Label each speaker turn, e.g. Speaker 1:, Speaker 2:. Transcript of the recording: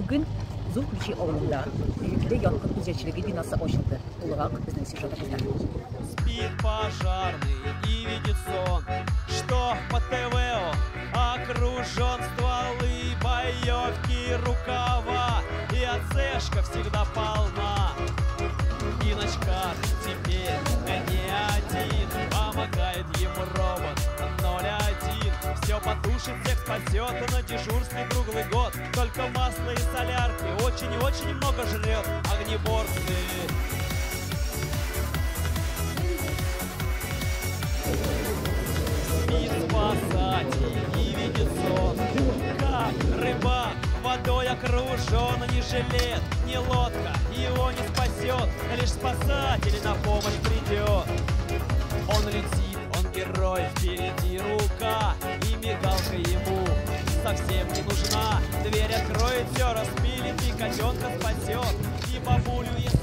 Speaker 1: Bugün Zulkülçi Oğlu'nda büyüklü yankı күзетчилиги binası açıldı. Olarak bizden сюжетімізде.
Speaker 2: Спит пожарный и видит сон, что по ТВ окружен стволы, боевки, рукава, и АЦшка всегда полна. И Ночкар теперь не один, помогает ему робот 01. Все потушит, всех спасет, и на дежурстве круглый год. Только масла и солярки очень и очень много жрет огнеборцы. Спит спасатель и видит сон, как рыбак водой окружен, не жилет, ни лодка его не спасет, лишь спасатель на помощь придет. Он летит, он герой, впереди рука, и мигалка ему совсем не нужна. Дверь откроет, все распилит, и котенка спасет, и бабулю, если